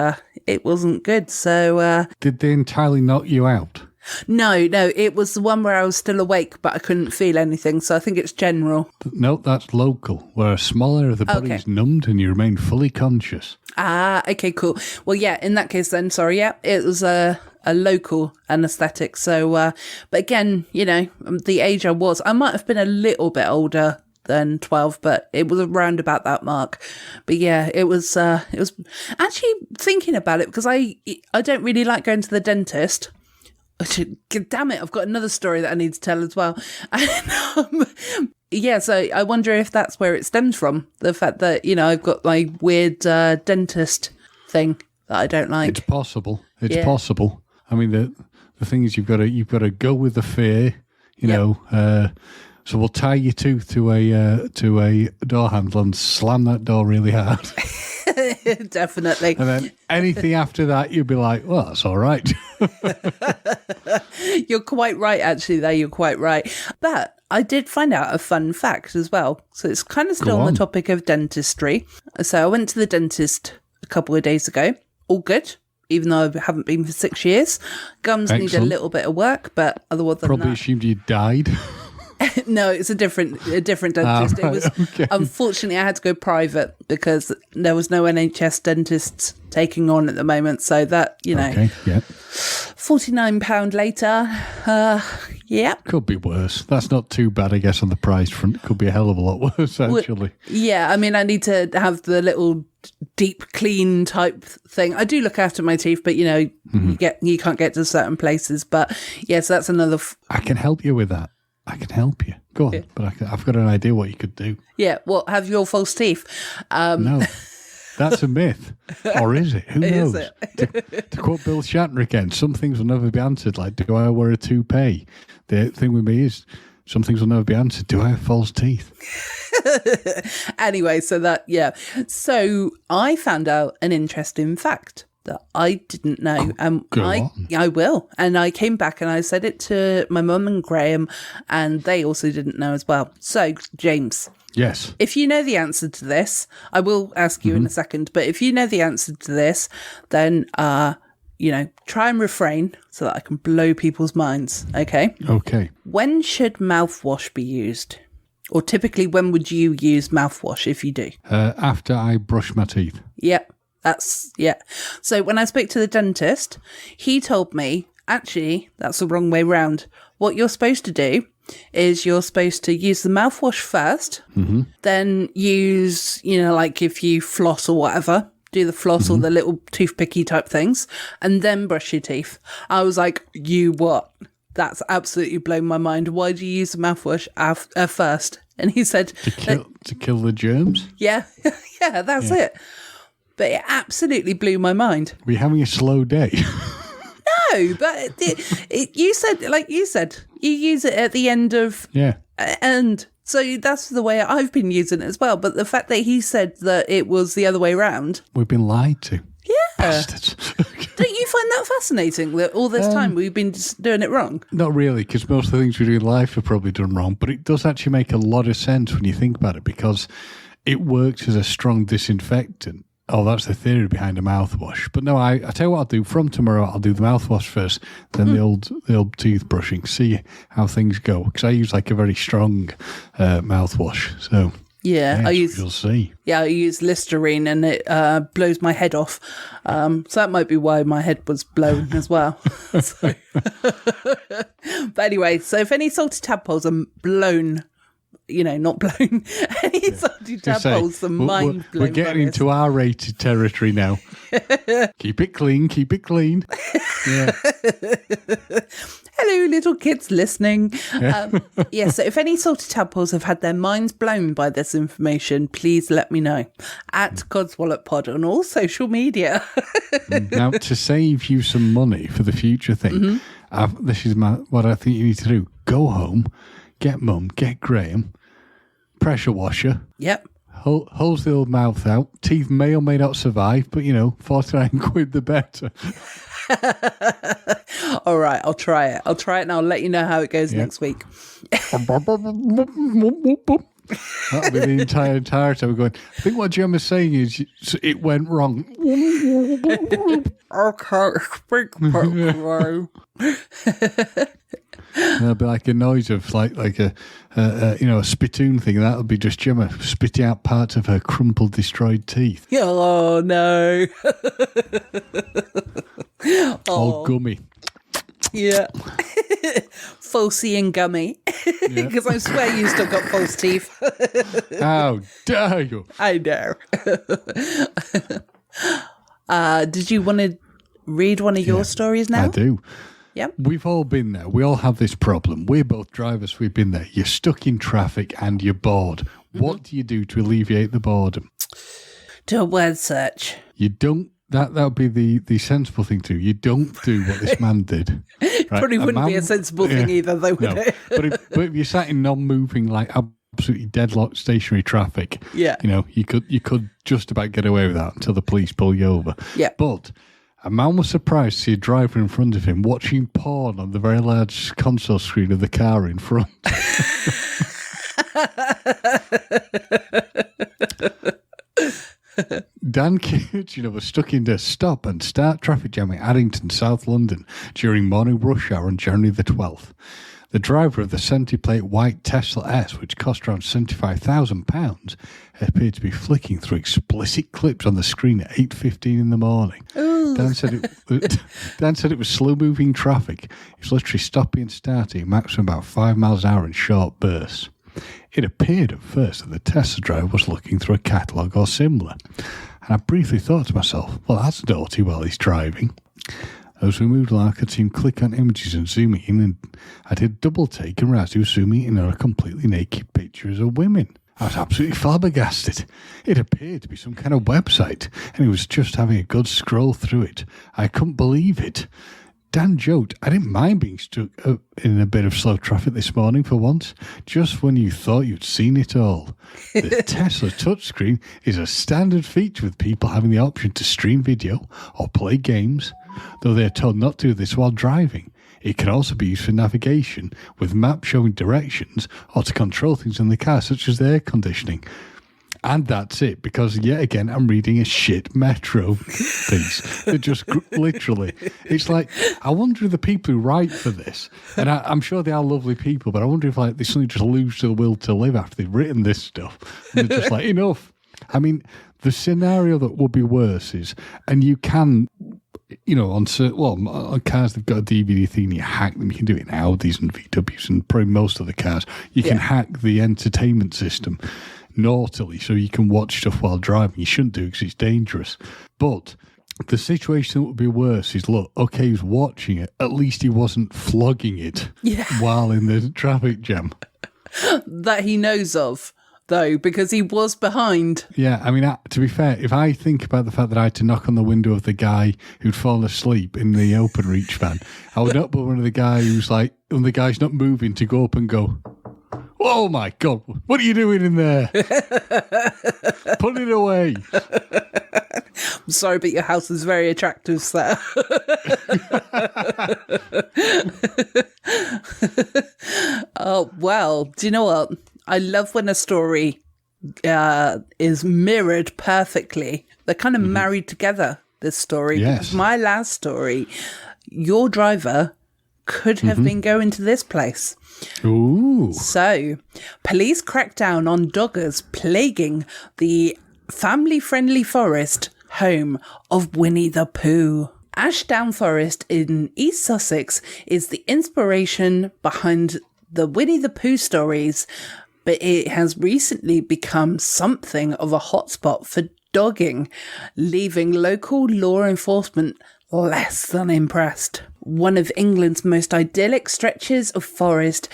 it wasn't good. So, did they entirely knock you out? No, it was the one where I was still awake, but I couldn't feel anything. So I think it's general. No, that's local, where a small area of the body is numbed and you remain fully conscious. Ah, okay, cool. Well, yeah, in that case then, sorry, yeah, it was a local anaesthetic. So, but again, the age I might have been a little bit older than 12, but it was around about that mark. But yeah, it was actually thinking about it because I don't really like going to the dentist. Damn it, I've got another story that I need to tell as well. And, so I wonder if that's where it stems from. The fact that, I've got my weird dentist thing that I don't like. It's possible. It's possible. I mean, the thing is, you've got to go with the fear, you know. So we'll tie your tooth to a door handle and slam that door really hard. Definitely. And then anything after that, you'll be like, well, that's all right. You're quite right, actually, there. You're quite right. But I did find out a fun fact as well. So it's kind of still on the topic of dentistry. So I went to the dentist a couple of days ago. All good, even though I haven't been for 6 years. Gums need a little bit of work, but otherwise than Probably that... assumed you died. No, it's a different dentist. Right, It was unfortunately I had to go private because there was no NHS dentists taking on at the moment. So that, you know, £49 later, yeah, could be worse. That's not too bad, I guess, on the price front. Could be a hell of a lot worse, actually. Yeah, I mean, I need to have the little deep clean type thing. I do look after my teeth, but you know, you can't get to certain places. But yes, that's another. I can help you with that. I can help you. Go on, but I've got an idea what you could do. Yeah, well, have your false teeth. No, that's a myth. Or is it? Who knows? Is it? To quote Bill Shatner again, some things will never be answered, like, do I wear a toupee? The thing with me is, some things will never be answered. Do I have false teeth? Anyway, so So I found out an interesting fact that I didn't know. I will. And I came back and I said it to my mum and Graham, and they also didn't know as well. So, James. Yes. If you know the answer to this, I will ask you in a second, but if you know the answer to this, then, you know, try and refrain so that I can blow people's minds, okay? Okay. When should mouthwash be used? Or typically, when would you use mouthwash if you do? After I brush my teeth. Yep. So when I spoke to the dentist, he told me, actually, that's the wrong way round. What you're supposed to do is you're supposed to use the mouthwash first, then use, you know, like if you floss or whatever, do the floss or the little toothpicky type things, and then brush your teeth. I was like, you what? That's absolutely blown my mind. Why do you use the mouthwash first? And he said... To kill the germs? Yeah, that's it. But it absolutely blew my mind. Were you having a slow day? No, but you said, you use it at the end of... Yeah. And so that's the way I've been using it as well. But the fact that he said that it was the other way around... We've been lied to. Yeah. Bastards. Don't you find that fascinating that all this time we've been just doing it wrong? Not really, because most of the things we do in life are probably done wrong. But it does actually make a lot of sense when you think about it, because it works as a strong disinfectant. Oh, that's the theory behind a mouthwash. But no, I tell you what I'll do. From tomorrow, I'll do the mouthwash first, then the old teeth brushing. See how things go. Because I use like a very strong mouthwash. So you'll see. Yeah, I use Listerine, and it blows my head off. So that might be why my head was blown as well. But anyway, so if any salty tadpoles are blown. You know, not blown. Any salty tadpoles, the mind blown. We're getting into R-rated territory now. Keep it clean, keep it clean. Yeah. Hello, little kids listening. So if any salty tadpoles have had their minds blown by this information, please let me know. At Codswallop Pod on all social media. Now, to save you some money for the future thing, this is what I think you need to do. Go home, get Mum, get Graham, pressure washer. Yep. Holds the old mouth out. Teeth may or may not survive, but, you know, 49 quid the better. All right, I'll try it. And I'll let you know how it goes next week. That'll be the entire time going, I think what Gemma's saying is it went wrong. I can't speak properly. There'll be like a noise of like a spittoon thing. That'll be just Gemma spitting out parts of her crumpled, destroyed teeth. Oh no! All gummy. Yeah, falsy and gummy. Because I swear you still got false teeth. How dare you? I know. Did you want to read one of your stories now? I do. Yep. We've all been there. We all have this problem. We're both drivers. We've been there. You're stuck in traffic and you're bored. What do you do to alleviate the boredom? Do a word search. You don't That would be the sensible thing to do. You don't do what this man did. Right? Probably wouldn't be a sensible thing either, though, would it? But if you're sat in non-moving, like absolutely deadlocked stationary traffic, yeah, you could just about get away with that until the police pull you over. Yeah. But a man was surprised to see a driver in front of him watching porn on the very large console screen of the car in front. Dan Kirchner was stuck in the stop and start traffic jam in Addington, South London during morning rush hour on January the 12th. The driver of the 70-plate white Tesla S, which cost around £75,000, appeared to be flicking through explicit clips on the screen at 8:15 in the morning. Dan said it was slow-moving traffic. It was literally stopping and starting, maximum about 5 miles an hour in short bursts. It appeared at first that the Tesla driver was looking through a catalogue or similar, and I briefly thought to myself, well, that's naughty while he's driving. As we moved along, I could see him click on images and zoom in, and I did a double take and realised he was zooming in on a completely naked pictures of women. I was absolutely flabbergasted. It appeared to be some kind of website, and he was just having a good scroll through it. I couldn't believe it. Dan joked, I didn't mind being stuck in a bit of slow traffic this morning for once, just when you thought you'd seen it all. The Tesla touchscreen is a standard feature with people having the option to stream video or play games, though they are told not to do this while driving. It can also be used for navigation, with maps showing directions, or to control things in the car, such as the air conditioning. And that's it, because yet again, I'm reading a shit Metro piece. They're just literally, it's like, I wonder if the people who write for this, and I'm sure they are lovely people, but I wonder if they suddenly just lose the will to live after they've written this stuff. And they're just like, enough. I mean, the scenario that would be worse is, and you can, on cars they've got a DVD thing, you hack them. You can do it in Audis and VWs and probably most of the cars. You can hack the entertainment system naughtily so you can watch stuff while driving. You shouldn't do it because it's dangerous. But the situation that would be worse is, look, okay, he was watching it. At least he wasn't flogging it while in the traffic jam. That he knows of, though, because he was behind. Yeah, I mean, to be fair, if I think about the fact that I had to knock on the window of the guy who'd fallen asleep in the open reach van, I would not put one of the guy who's like, when the guy's not moving, to go up and go, oh my God, what are you doing in there? Put it away. I'm sorry, but your house is very attractive, sir. Oh, well, do you know what? I love when a story is mirrored perfectly. They're kind of married together, this story. Yes. Because my last story, your driver could have been going to this place. Ooh. So, police crack down on doggers plaguing the family-friendly forest home of Winnie the Pooh. Ashdown Forest in East Sussex is the inspiration behind the Winnie the Pooh stories, but it has recently become something of a hotspot for dogging, leaving local law enforcement less than impressed. One of England's most idyllic stretches of forest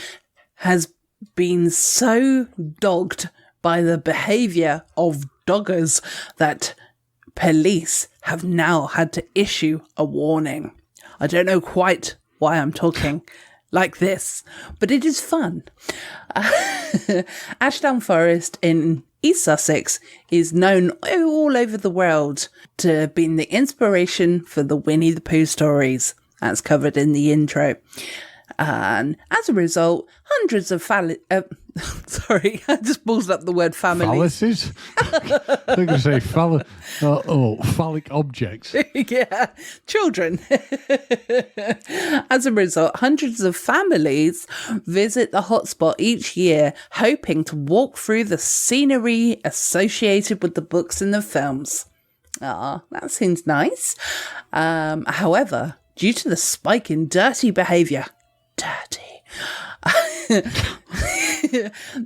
has been so dogged by the behaviour of doggers that police have now had to issue a warning. I don't know quite why I'm talking like this, but it is fun. Ashdown Forest in East Sussex is known all over the world to being the inspiration for the Winnie the Pooh stories. That's covered in the intro. And as a result, hundreds of sorry, I just ballsed up the word family. Phalluses? I think I say phallic objects. Yeah, children. As a result, hundreds of families visit the hotspot each year, hoping to walk through the scenery associated with the books and the films. Ah, that seems nice. However, due to the spike in dirty behaviour,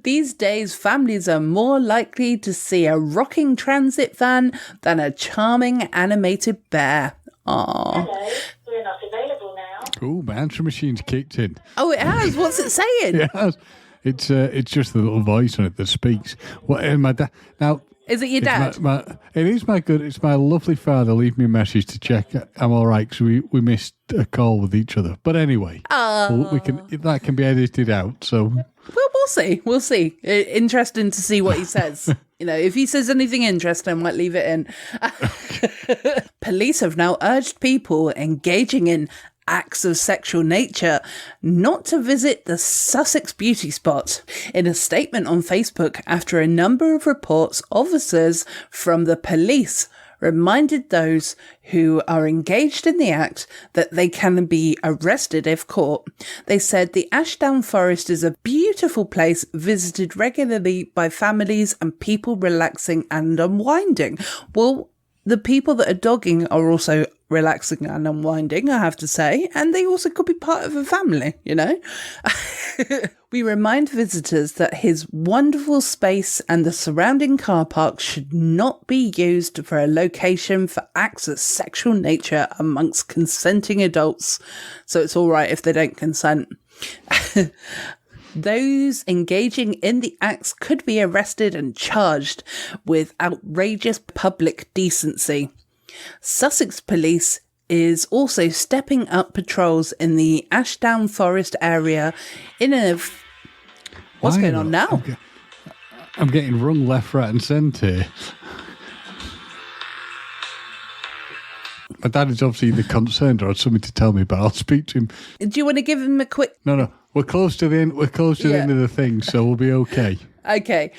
these days, families are more likely to see a rocking transit van than a charming animated bear. Aww. Hello, we're not available now. Oh, my answer machine's kicked in. Oh, it has? What's it saying? It has. It's just the little voice on it that speaks. Now, Is it your dad? It's my lovely father. Leave me a message to check I'm all right because we missed a call with each other. But anyway, that can be edited out. So Well, we'll see. We'll see. Interesting to see what he says. If he says anything interesting, I might leave it in. Police have now urged people engaging in acts of sexual nature not to visit the Sussex beauty spot. In a statement on Facebook, after a number of reports, officers from the police reminded those who are engaged in the act that they can be arrested if caught. They said the Ashdown Forest is a beautiful place visited regularly by families and people relaxing and unwinding. Well, the people that are dogging are also relaxing and unwinding, I have to say, and they also could be part of a family, We remind visitors that his wonderful space and the surrounding car park should not be used for a location for acts of sexual nature amongst consenting adults. So it's all right if they don't consent. Those engaging in the acts could be arrested and charged with outrageous public decency. Sussex Police is also stepping up patrols in the Ashdown Forest area What's going on now? I'm getting rung left, right and centre. My dad is obviously either concerned or had something to tell me about. I'll speak to him. Do you want to give him a quick... No. We're close to the end. We're close to the end of the thing, so we'll be okay. Okay.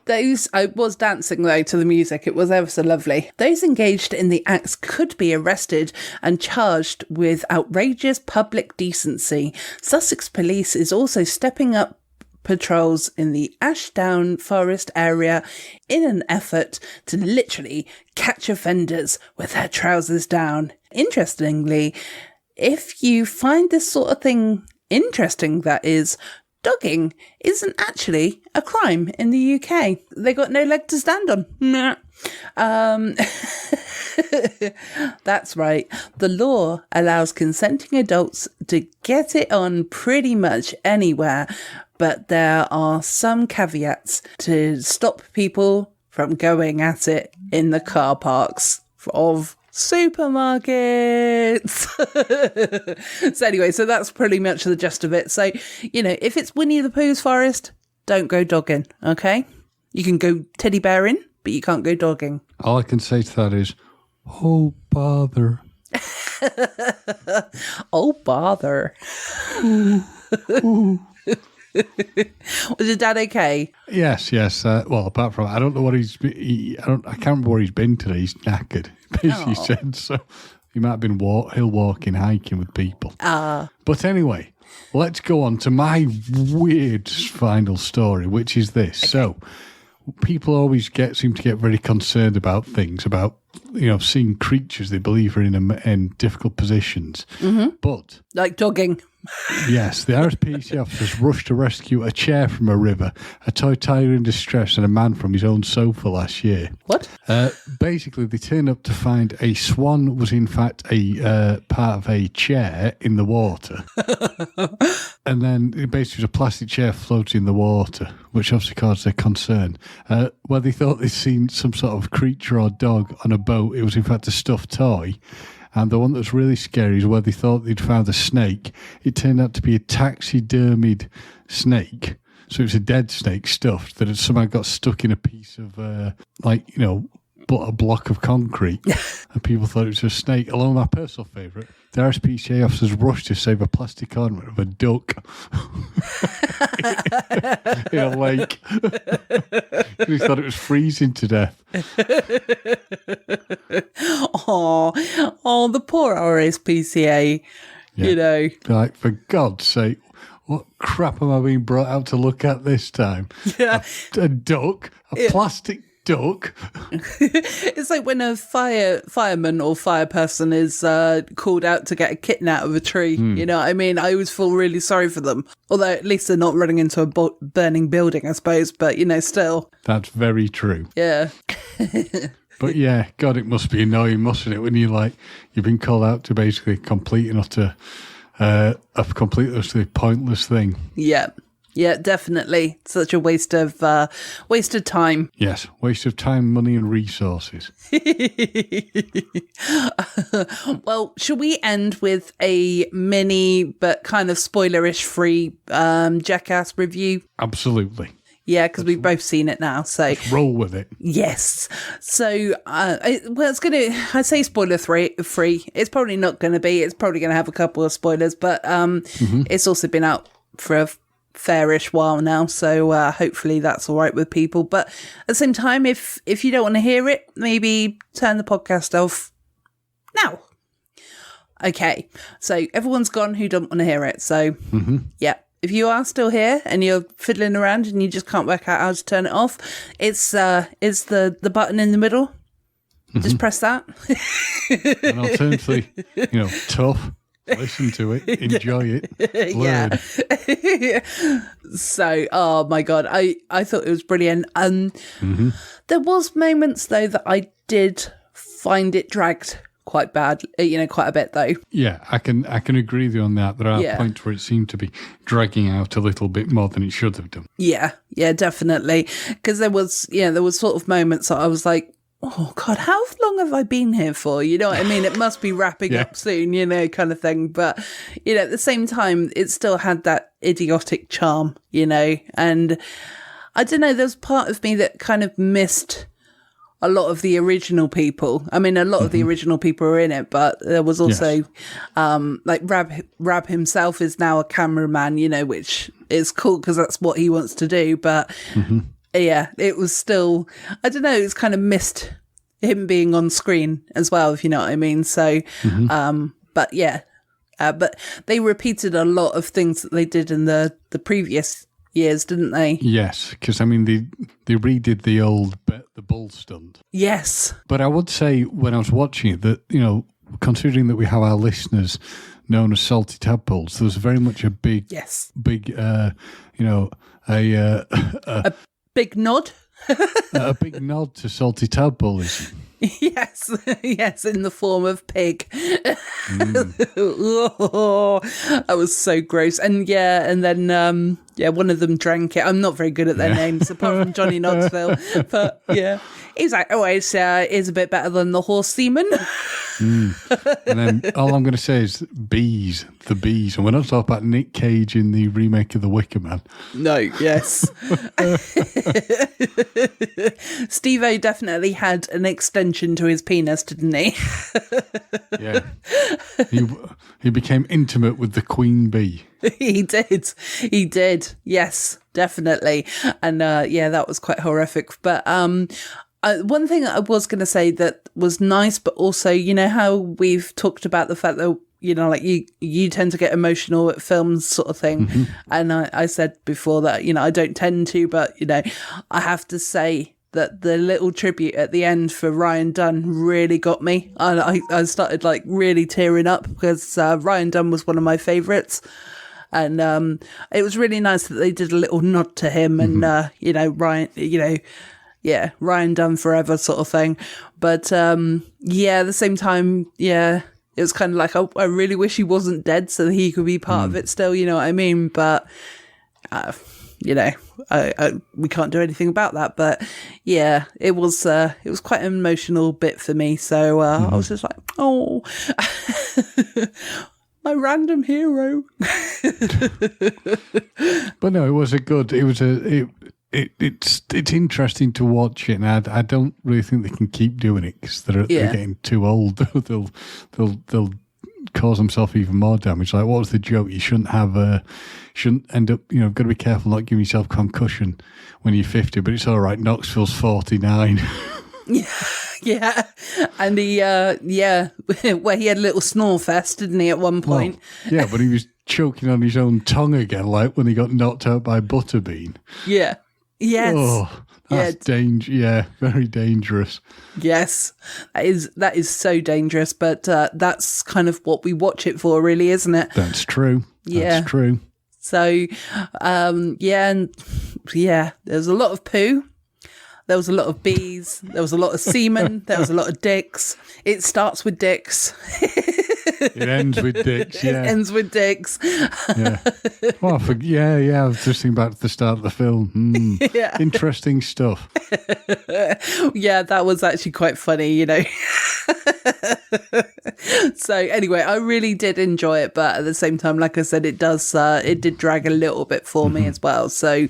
I was dancing though to the music. It was ever so lovely. Those engaged in the acts could be arrested and charged with outrageous public decency. Sussex Police is also stepping up patrols in the Ashdown Forest area in an effort to literally catch offenders with their trousers down. Interestingly, if you find this sort of thing interesting, that is, dogging isn't actually a crime in the UK. They got no leg to stand on. That's right. The law allows consenting adults to get it on pretty much anywhere, but there are some caveats to stop people from going at it in the car parks of supermarkets. So anyway, so that's pretty much the gist of it. So, if it's Winnie the Pooh's forest, don't go dogging, okay? You can go teddy bearing, but you can't go dogging. All I can say to that is, oh, bother. Oh, bother. Was your dad okay? Yes. Well, apart from, I don't know what I can't remember where he's been today. He's knackered, basically said. So he might have been hiking with people. But anyway, let's go on to my weird final story, which is this. Okay. So people always seem to get very concerned about things, about seeing creatures they believe are in difficult positions. Mm-hmm. But like dogging. Yes, the RSPCA officers rushed to rescue a chair from a river, a toy tiger in distress, and a man from his own sofa last year. What? Basically, they turned up to find a swan was in fact a part of a chair in the water. And then it basically was a plastic chair floating in the water, which obviously caused their concern. Where they thought they'd seen some sort of creature or dog on a boat, it was in fact a stuffed toy. And the one that was really scary is where they thought they'd found a snake. It turned out to be a taxidermied snake. So it was a dead snake stuffed that had somehow got stuck in a piece of, a block of concrete. And people thought it was a snake. Along with my personal favourite, the RSPCA officers rushed to save a plastic ornament of a duck in a lake. They thought it was freezing to death. Oh, the poor RSPCA, Like, for God's sake, what crap am I being brought out to look at this time? Yeah. A duck, a plastic duck. It's like when a fireman or fire person is called out to get a kitten out of a tree. You know what I mean? I always feel really sorry for them. Although at least they're not running into a burning building, I suppose. But, still. That's very true. Yeah. But yeah, God, it must be annoying, mustn't it? When you've been called out to basically complete and utter, a completely pointless thing. Yeah. Yeah, definitely. Such a waste of time. Yes, waste of time, money, and resources. Well, should we end with a mini but kind of spoilerish free Jackass review? Absolutely. Yeah, because we've both seen it now, so Let's roll with it. yes. So, it's gonna. I say spoiler free. It's probably not going to be. It's probably going to have a couple of spoilers, but it's also been out for a fairish while now, so hopefully that's all right with people. But at the same time, if you don't want to hear it, maybe turn the podcast off now. Okay, so everyone's gone who don't want to hear it. So yeah. If you are still here and you're fiddling around and you just can't work out how to turn it off, it's the button in the middle. Just press that. And alternatively, tough. Listen to it, enjoy it, learn. Yeah. So, oh my God, I thought it was brilliant. There was moments though that I did find it dragged quite bad, quite a bit though. Yeah, I can agree with you on that. There are points where it seemed to be dragging out a little bit more than it should have done. Yeah, definitely. Because there was sort of moments that I was like, oh God, how long have I been here for? You know what I mean? It must be wrapping up soon, kind of thing. But, at the same time, it still had that idiotic charm, and I don't know, there's part of me that kind of missed a lot of the original people. I mean, a lot of the original people were in it, but there was also, like Rab himself is now a cameraman, which is cool because that's what he wants to do. But yeah, it was still, I don't know, it's kind of missed him being on screen as well, if you know what I mean. So, but yeah, but they repeated a lot of things that they did in the previous years, didn't they? Yes, because I mean they redid the old the bull stunt. Yes, but I would say when I was watching it that considering that we have our listeners known as salty tadpoles, there was very much a big big a big nod. A big nod to salty tadpolism. Yes, in the form of pig. Oh, that was so gross. And then one of them drank it. I'm not very good at their names, apart from Johnny Knoxville. But yeah, he's like, oh, it's a bit better than the horse semen. And then all I'm going to say is the bees. And we're not talking about Nick Cage in the remake of The Wicker Man. No, yes. Steve-O definitely had an extension to his penis, didn't he? Yeah. He became intimate with the queen bee. He did. Yes, definitely. And that was quite horrific. But one thing I was going to say that was nice, but also, how we've talked about the fact that, like you tend to get emotional at films sort of thing. And I said before that, I don't tend to, but, I have to say that the little tribute at the end for Ryan Dunn really got me. I started like really tearing up because Ryan Dunn was one of my favourites. And it was really nice that they did a little nod to him and, Ryan, Ryan Dunn forever sort of thing. But, at the same time, it was kind of like, I really wish he wasn't dead so that he could be part of it still, you know what I mean? But, we can't do anything about that. But, yeah, it was quite an emotional bit for me. So I was just like, oh, my random hero. But no, it's interesting to watch it, and I don't really think they can keep doing it because they're getting too old. they'll cause themselves even more damage. Like, what was the joke? You shouldn't end up, got to be careful not giving yourself concussion when you're 50, but it's all right. Knoxville's 49. Yeah, and he, where he had a little snore fest, didn't he, at one point? Well, yeah, but he was choking on his own tongue again, like when he got knocked out by Butterbean. Yeah. Yes. Oh, that's very dangerous. Yes, that is so dangerous, but that's kind of what we watch it for, really, isn't it? That's true. Yeah. That's true. So, there's a lot of poo. There was a lot of bees. There was a lot of semen. There was a lot of dicks. It starts with dicks. It ends with dicks, It yeah. ends with dicks. Yeah. Well, I was just thinking back to the start of the film. Yeah. Interesting stuff. Yeah, that was actually quite funny, you know. So anyway, I really did enjoy it, but at the same time, like I said, it did drag a little bit for me as well. So,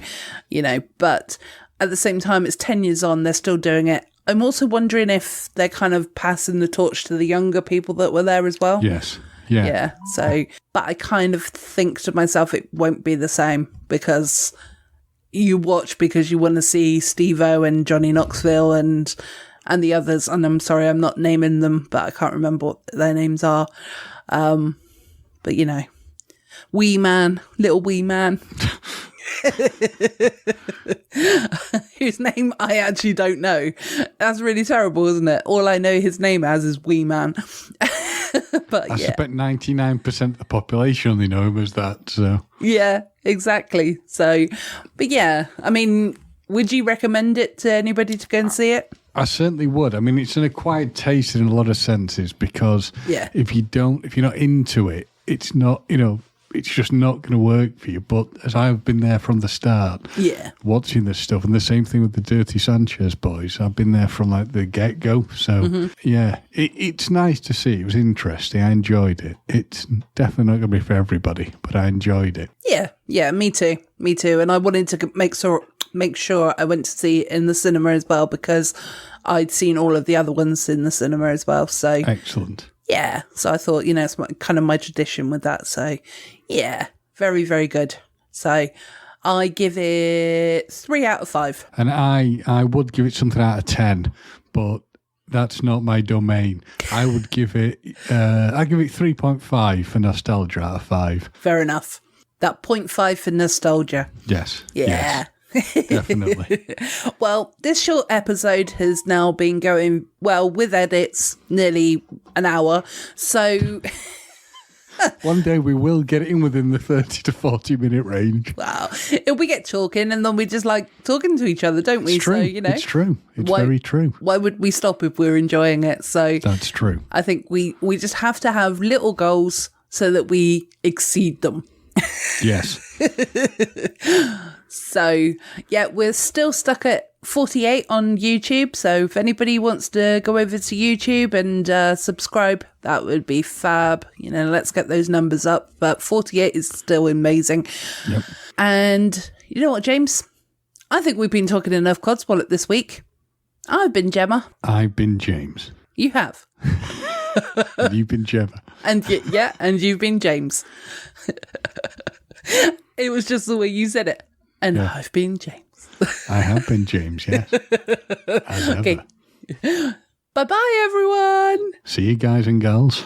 you know, but at the same time, it's 10 years on, they're still doing it. I'm also wondering if they're kind of passing the torch to the younger people that were there as well. Yes. Yeah. Yeah. So, but I kind of think to myself, it won't be the same because you watch because you want to see Steve-O and Johnny Knoxville and the others. And I'm sorry, I'm not naming them, but I can't remember what their names are. But you know, little wee man. Whose name I actually don't know. That's really terrible, isn't it? All I know his name as is Wee Man. But I suspect 99% of the population only know him as that. So yeah, exactly. So, but yeah, I mean, would you recommend it to anybody to go and see it? I certainly would. I mean, it's an acquired taste in a lot of senses because if you're not into it, it's not, it's just not going to work for you. But as I've been there from the start, watching this stuff, and the same thing with the Dirty Sanchez boys, I've been there from like the get-go. So, it's nice to see. It was interesting. I enjoyed it. It's definitely not going to be for everybody, but I enjoyed it. Yeah, me too. And I wanted to make sure I went to see it in the cinema as well because I'd seen all of the other ones in the cinema as well. So excellent. Yeah, so I thought, it's kind of my tradition with that. So, yeah, very, very good. So, I give it 3 out of 5. And I would give it something out of 10, but that's not my domain. I would give it, I give it 3.5 for nostalgia out of 5. Fair enough. That 0.5 for nostalgia. Yes. Yeah. Yes. Definitely. Well, this short episode has now been going, with edits, nearly an hour. So one day we will get in within the 30 to 40 minute range. Wow. We get talking and then we just like talking to each other, don't we? It's true. So, It's true. It's very true. Why would we stop if we're enjoying it? So that's true. I think we just have to have little goals so that we exceed them. Yes. So, yeah, we're still stuck at 48 on YouTube. So if anybody wants to go over to YouTube and subscribe, that would be fab. Let's get those numbers up. But 48 is still amazing. Yep. And you know what, James? I think we've been talking enough Codswallop this week. I've been Gemma. I've been James. You have. And you've been Gemma. And you've been James. It was just the way you said it. And I've been James. I have been James, yes. Okay. Bye-bye, everyone. See you guys and gals.